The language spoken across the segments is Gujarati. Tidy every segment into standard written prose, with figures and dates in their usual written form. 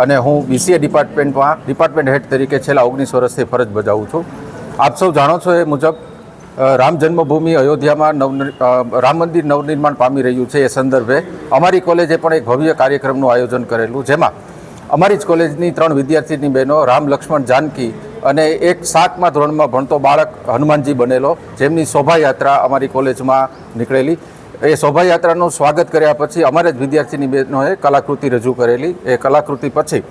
અને હું BCA ડિપાર્ટમેન્ટમાં ડિપાર્ટમેન્ટ હેડ તરીકે છેલ્લા 19 વર્ષથી ફરજ બજાવું છું. આપ સૌ જાણો છો એ મુજબ રામ જન્મભૂમિ અયોધ્યામાં રામ મંદિર નવનિર્માણ પામી રહ્યું છે. એ સંદર્ભે અમારી કોલેજે પણ એક ભવ્ય કાર્યક્રમનું આયોજન કરેલું, જેમાં અમારી જ કોલેજની 3 વિદ્યાર્થીની બહેનો રામ, લક્ષ્મણ, જાનકી અને એક 7મા ધોરણમાં ભણતો બાળક હનુમાનજી બનેલો, જેમની શોભાયાત્રા અમારી કોલેજમાં નીકળેલી. એ શોભાયાત્રાનું સ્વાગત કર્યા પછી અમારે જ વિદ્યાર્થીની બહેનોએ કલાકૃતિ રજૂ કરેલી. એ કલાકૃતિ પછી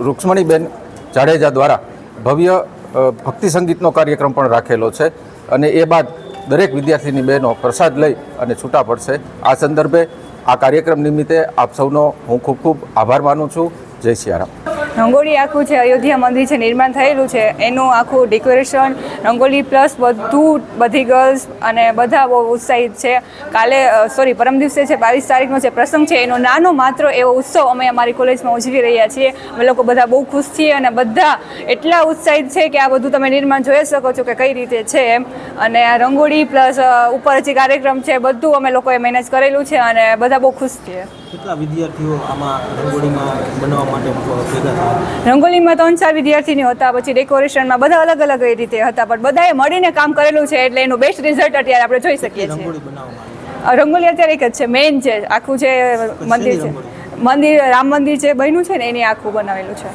રૂક્ષ્મણીબેન જાડેજા દ્વારા ભવ્ય ભક્તિ સંગીતનો કાર્યક્રમ પણ રાખેલો છે અને એ બાદ દરેક વિદ્યાર્થીની બહેનો પ્રસાદ લઈ અને છૂટા પડશે. આ સંદર્ભે આ કાર્યક્રમ નિમિત્તે આપ સૌનો હું ખૂબ ખૂબ આભાર માનું છું. જય સિયારામ. રંગોળી આખું છે અયોધ્યા મંદિર છે નિર્માણ થયેલું છે, એનું આખું ડેકોરેશન રંગોળી પ્લસ બધી ગર્લ્સ અને બધા બહુ ઉત્સાહિત છે. પરમ દિવસે છે 22 તારીખનો જે પ્રસંગ છે એનો નાનો માત્ર એવો ઉત્સવ અમે અમારી કોલેજમાં ઉજવી રહ્યા છીએ. અમે લોકો બધા બહુ ખુશ છીએ અને બધા એટલા ઉત્સાહિત છે કે આ બધું તમે નિર્માણ જોઈ શકો છો કે કઈ રીતે છે એમ. અને આ રંગોળી પ્લસ ઉપર જે કાર્યક્રમ છે બધું અમે લોકોએ મેનેજ કરેલું છે અને બધા બહુ ખુશ છીએ. કેટલા વિદ્યાર્થીઓ આમાં રંગોળીમાં બનાવવા માટે ભેગા થયા? રંગોળીમાં 3-4 વિદ્યાર્થીઓ હતા, પછી ડેકોરેશનમાં બધા અલગ અલગ એ રીતે હતા, પણ બધાએ મળીને કામ કરેલું છે એટલે એનું બેસ્ટ રિઝલ્ટ અત્યારે આપણે જોઈ શકીએ છીએ. રંગોળી અત્યારે એક જ છે, મેઇન છે આખું જે મંદિર છે, રામ મંદિર જે બન્યું છે ને એની આખું બનાવેલું છે.